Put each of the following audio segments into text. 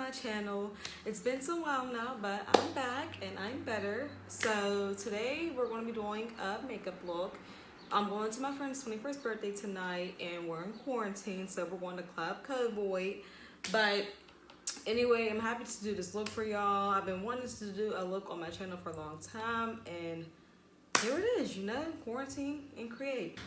my channel. It's been so while now, but I'm back and I'm better. So today we're going to be doing a makeup look. I'm going to my friend's 21st birthday tonight and we're in quarantine, so we're going to Club Cowboy. But anyway, I'm happy to do this look for y'all. I've been wanting to do a look on my channel for a long time, and here it is, quarantine and create.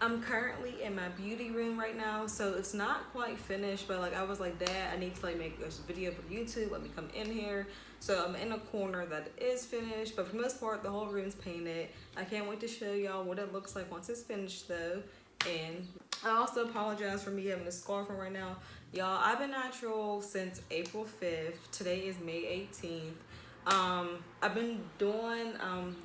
I'm currently in my beauty room right now, so it's not quite finished, but like I was like, Dad, I need to like make a video for YouTube. Let me come in here. So I'm in a corner that is finished, but for the most part, the whole room's painted. I can't wait to show y'all what it looks like once it's finished though. And I also apologize for me having a scarf on right now. Y'all, I've been natural since April 5th. Today is May 18th. I've been doing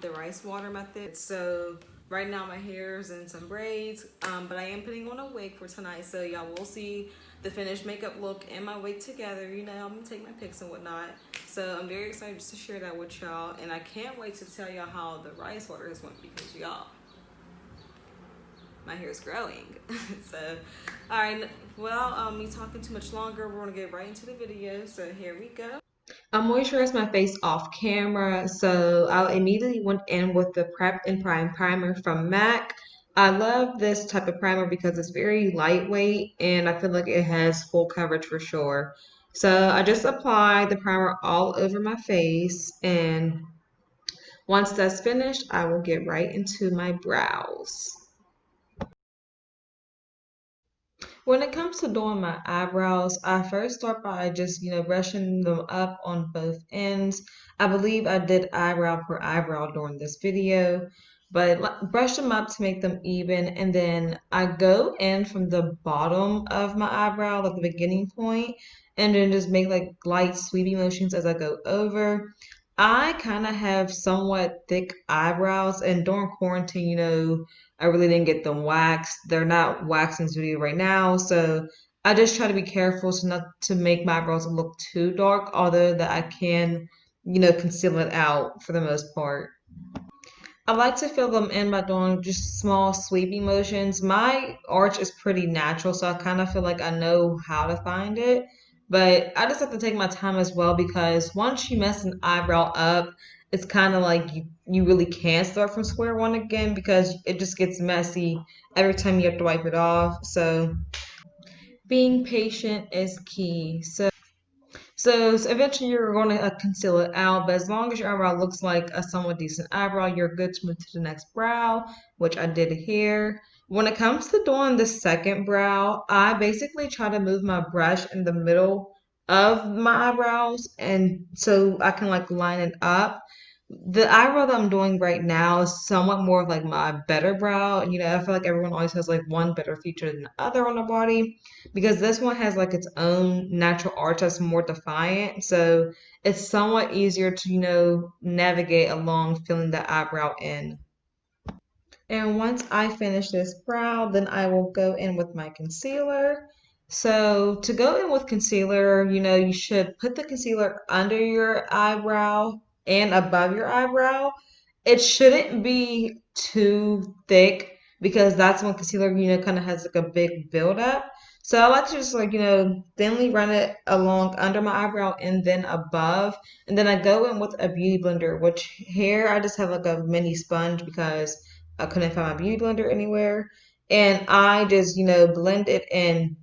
the rice water method. So right now my hair is in some braids, but I am putting on a wig for tonight. So y'all will see the finished makeup look and my wig together. You know, I'm gonna take my pics and whatnot. So I'm very excited just to share that with y'all. And I can't wait to tell y'all how the rice water has went because y'all, my hair is growing. So, all right, well, me talking too much longer, we're gonna get right into the video. So here we go. I moisturized my face off camera, so I immediately went in with the Prep and Prime primer from MAC. I love this type of primer because it's very lightweight and I feel like it has full coverage for sure. So I just applied the primer all over my face, and once that's finished, I will get right into my brows. When it comes to doing my eyebrows, I first start by just, brushing them up on both ends. I believe I did eyebrow per eyebrow during this video, but brush them up to make them even. And then I go in from the bottom of my eyebrow, like the beginning point, and then just make like light sweeping motions as I go over. I kind of have somewhat thick eyebrows, and during quarantine, I really didn't get them waxed. They're not waxed in this video right now, so I just try to be careful so not to make my eyebrows look too dark, although that I can, conceal it out for the most part. I like to fill them in by doing just small sweeping motions. My arch is pretty natural, so I kind of feel like I know how to find it. But I just have to take my time as well because once you mess an eyebrow up, it's kind of like you really can't start from square one again because it just gets messy every time you have to wipe it off. So being patient is key. So eventually you're going to conceal it out, but as long as your eyebrow looks like a somewhat decent eyebrow, you're good to move to the next brow, which I did here. When it comes to doing the second brow, I basically try to move my brush in the middle of my eyebrows, and so I can like line it up. The eyebrow that I'm doing right now is somewhat more of like my better brow. I feel like everyone always has like one better feature than the other on the body because this one has like its own natural arch that's more defiant. So it's somewhat easier to, navigate along filling the eyebrow in. And once I finish this brow, then I will go in with my concealer. So to go in with concealer, you should put the concealer under your eyebrow and above your eyebrow. It shouldn't be too thick because that's when concealer, kind of has like a big buildup. So I like to just like, thinly run it along under my eyebrow and then above. And then I go in with a beauty blender, which here I just have like a mini sponge because I couldn't find my beauty blender anywhere. And I just, blend it in.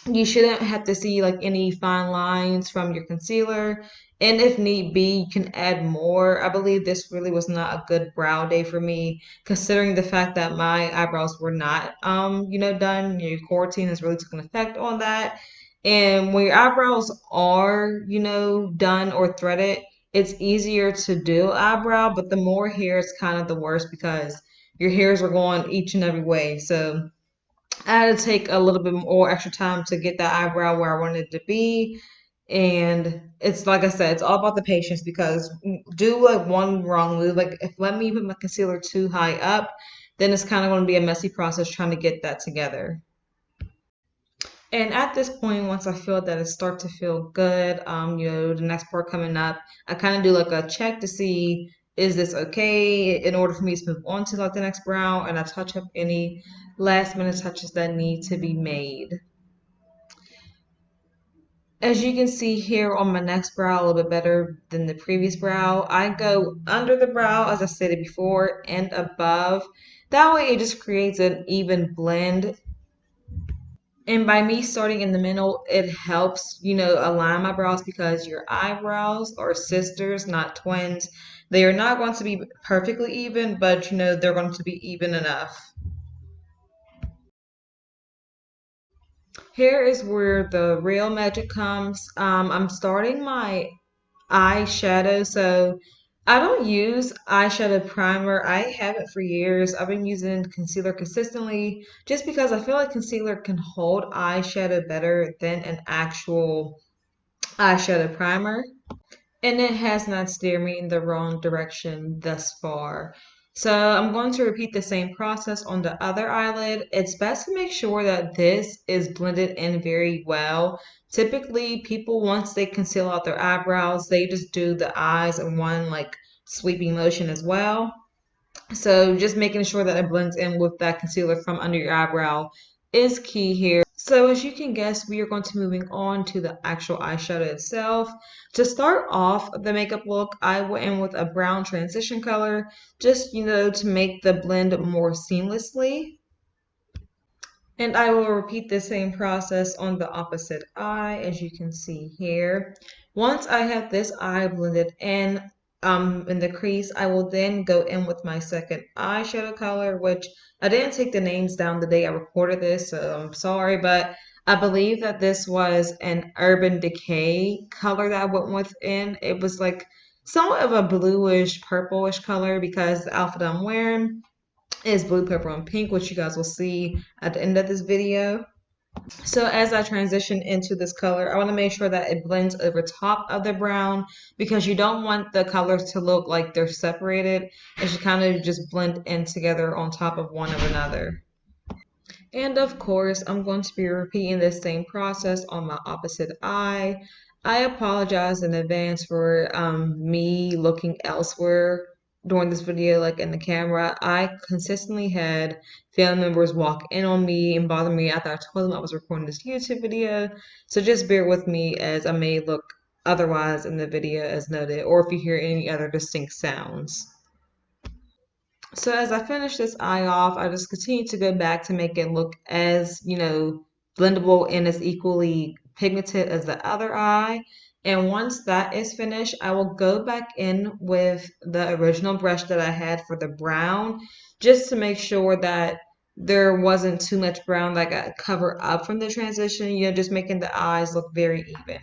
You shouldn't have to see like any fine lines from your concealer. And if need be, you can add more. I believe this really was not a good brow day for me, considering the fact that my eyebrows were not, done. Your quarantine has really taken effect on that. And when your eyebrows are, done or threaded, it's easier to do eyebrow, but the more hair is kind of the worst because your hairs are going each and every way. So I had to take a little bit more extra time to get that eyebrow where I wanted it to be. And it's like I said, it's all about the patience because do like one wrong move, like if let me put my concealer too high up, then it's kind of going to be a messy process trying to get that together. And at this point, once I feel that it start to feel good, the next part coming up, I kind of do like a check to see is this okay in order for me to move on to like the next brow, and I touch up any last minute touches that need to be made. As you can see here on my next brow, a little bit better than the previous brow. I go under the brow, as I stated before, and above. That way it just creates an even blend. And by me starting in the middle, it helps, align my brows because your eyebrows are sisters, not twins. They are not going to be perfectly even, but they're going to be even enough. Here is where the real magic comes. I'm starting my eyeshadow. So I don't use eyeshadow primer. I have it for years. I've been using concealer consistently just because I feel like concealer can hold eyeshadow better than an actual eyeshadow primer. And it has not steered me in the wrong direction thus far. So I'm going to repeat the same process on the other eyelid. It's best to make sure that this is blended in very well. Typically, people, once they conceal out their eyebrows, they just do the eyes in one like sweeping motion as well. So just making sure that it blends in with that concealer from under your eyebrow is key here. So as you can guess, we are going to moving on to the actual eyeshadow itself. To start off the makeup look, I went in with a brown transition color, just, to make the blend more seamlessly. And I will repeat the same process on the opposite eye, as you can see here. Once I have this eye blended in the crease, I will then go in with my second eyeshadow color, which I didn't take the names down the day I recorded this, so I'm sorry, but I believe that this was an Urban Decay color that I went with in. It was like somewhat of a bluish, purplish color because the outfit I'm wearing is blue, purple, and pink, which you guys will see at the end of this video. So as I transition into this color, I want to make sure that it blends over top of the brown because you don't want the colors to look like they're separated. It should kind of just blend in together on top of one of another. And of course, I'm going to be repeating the same process on my opposite eye. I apologize in advance for me looking elsewhere during this video, like in the camera. I consistently had family members walk in on me and bother me after I told them I was recording this YouTube video. So just bear with me as I may look otherwise in the video as noted, or if you hear any other distinct sounds. So as I finish this eye off, I just continue to go back to make it look as, blendable and as equally pigmented as the other eye. And once that is finished, I will go back in with the original brush that I had for the brown, just to make sure that there wasn't too much brown that got covered up from the transition, just making the eyes look very even.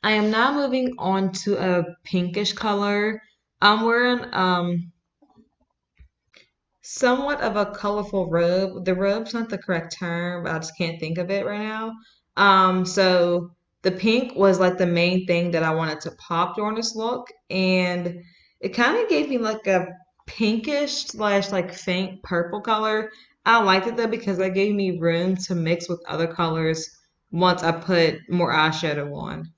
I am now moving on to a pinkish color. I'm wearing somewhat of a colorful robe. The robe's not the correct term, but I just can't think of it right now. So the pink was like the main thing that I wanted to pop during this look, and it kind of gave me like a pinkish slash like faint purple color. I liked it though because that gave me room to mix with other colors once I put more eyeshadow on.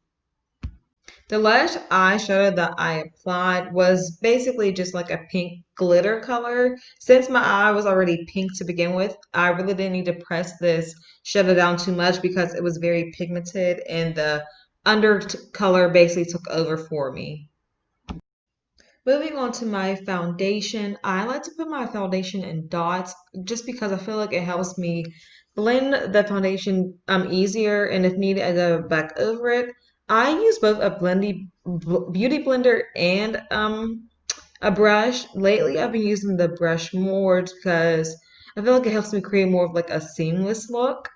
The last eyeshadow that I applied was basically just like a pink glitter color. Since my eye was already pink to begin with, I really didn't need to press this shadow down too much because it was very pigmented and the undercolor basically took over for me. Moving on to my foundation, I like to put my foundation in dots just because I feel like it helps me blend the foundation easier, and if needed, I go back over it. I use both a beauty blender and a brush. Lately, I've been using the brush more just because I feel like it helps me create more of like a seamless look.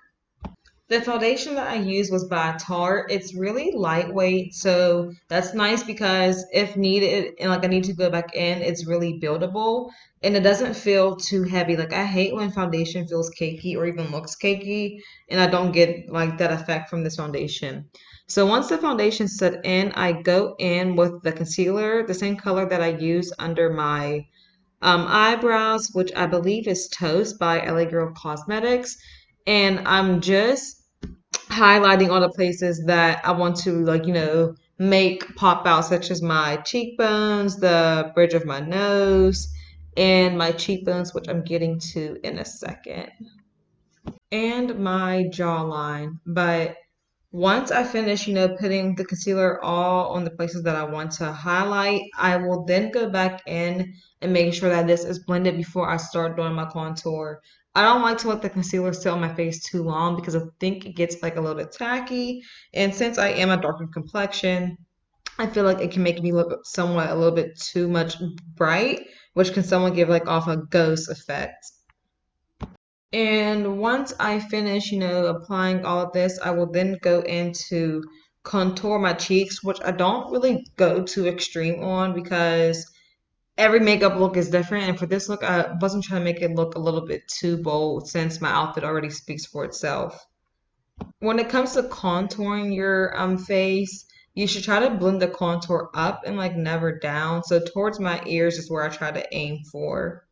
The foundation that I used was by Tarte. It's really lightweight, so that's nice because if needed and like I need to go back in, it's really buildable and it doesn't feel too heavy. Like I hate when foundation feels cakey or even looks cakey, and I don't get like that effect from this foundation. So once the foundation's set in, I go in with the concealer, the same color that I use under my eyebrows, which I believe is Toast by LA Girl Cosmetics. And I'm just highlighting all the places that I want to like, make pop out, such as my cheekbones, the bridge of my nose, and my cheekbones, which I'm getting to in a second, and my jawline. But Once I finish, putting the concealer all on the places that I want to highlight, I will then go back in and make sure that this is blended before I start doing my contour. I don't like to let the concealer sit on my face too long because I think it gets like a little bit tacky. And since I am a darker complexion, I feel like it can make me look somewhat a little bit too much bright, which can somewhat give like off a ghost effect. And once I finish, applying all of this, I will then go into contour my cheeks, which I don't really go too extreme on because every makeup look is different. And for this look, I wasn't trying to make it look a little bit too bold since my outfit already speaks for itself. When it comes to contouring your face, you should try to blend the contour up and like never down. So towards my ears is where I try to aim for.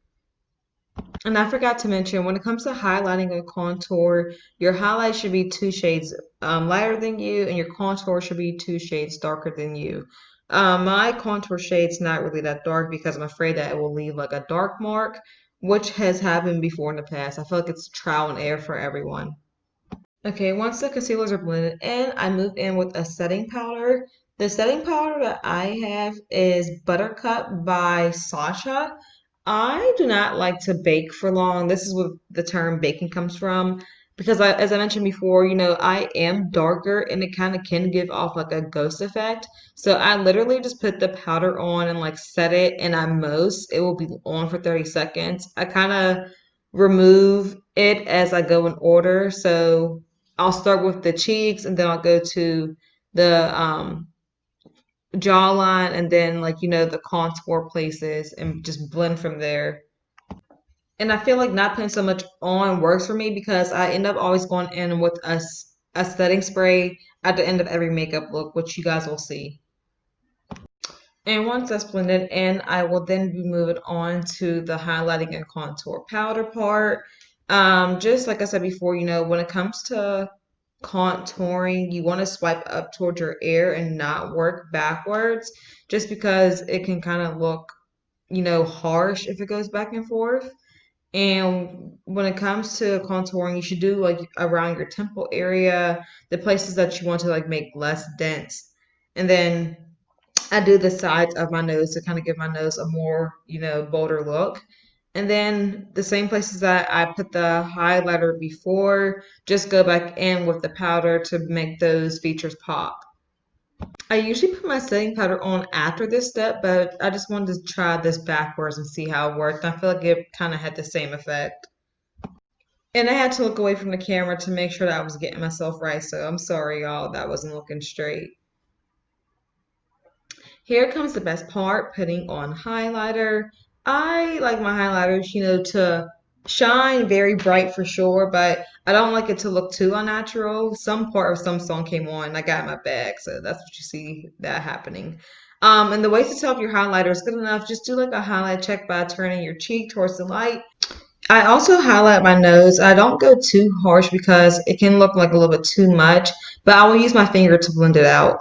And I forgot to mention, when it comes to highlighting a contour, your highlight should be 2 shades lighter than you, and your contour should be 2 shades darker than you. My contour shade's not really that dark because I'm afraid that it will leave like a dark mark, which has happened before in the past. I feel like it's trial and error for everyone. Okay, once the concealers are blended in, I move in with a setting powder. The setting powder that I have is Buttercup by Sasha. I do not like to bake for long. This is where the term baking comes from because as I mentioned before, I am darker and it kind of can give off like a ghost effect. So I literally just put the powder on and like set it, and at most it will be on for 30 seconds. I kind of remove it as I go in order. So I'll start with the cheeks and then I'll go to the jawline and then like the contour places and just blend from there. And I feel like not putting so much on works for me because I end up always going in with a setting spray at the end of every makeup look, which you guys will see. And once that's blended in, I will then be moving on to the highlighting and contour powder part. Just like I said before, when it comes to contouring, you want to swipe up towards your ear and not work backwards, just because it can kind of look, harsh if it goes back and forth. And when it comes to contouring, you should do like around your temple area, the places that you want to like make less dense. And then I do the sides of my nose to kind of give my nose a more, bolder look. And then the same places that I put the highlighter before, just go back in with the powder to make those features pop. I usually put my setting powder on after this step, but I just wanted to try this backwards and see how it worked. I feel like it kind of had the same effect. And I had to look away from the camera to make sure that I was getting myself right, so I'm sorry, y'all, that wasn't looking straight. Here comes the best part, putting on highlighter. I like my highlighters, to shine very bright for sure, but I don't like it to look too unnatural. Some part of some song came on, and I got my bag, so that's what you see that happening. And the way to tell if your highlighter is good enough, just do like a highlight check by turning your cheek towards the light. I also highlight my nose. I don't go too harsh because it can look like a little bit too much, but I will use my finger to blend it out.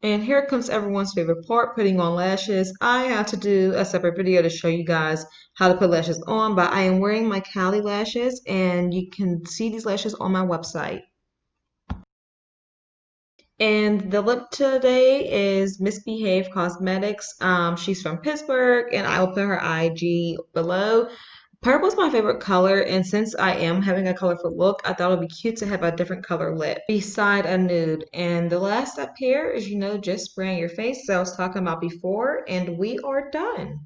And here comes everyone's favorite part, putting on lashes. I have to do a separate video to show you guys how to put lashes on, but I am wearing my Cali lashes and you can see these lashes on my website. And the lip today is Misbehave Cosmetics. She's from Pittsburgh and I will put her IG below. Purple is my favorite color, and since I am having a colorful look, I thought it would be cute to have a different color lip beside a nude. And the last step here is, just spraying your face, as I was talking about before, and we are done.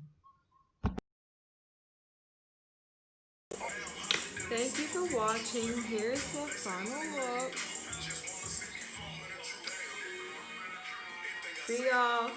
Thank you for watching. Here's the final look. See y'all.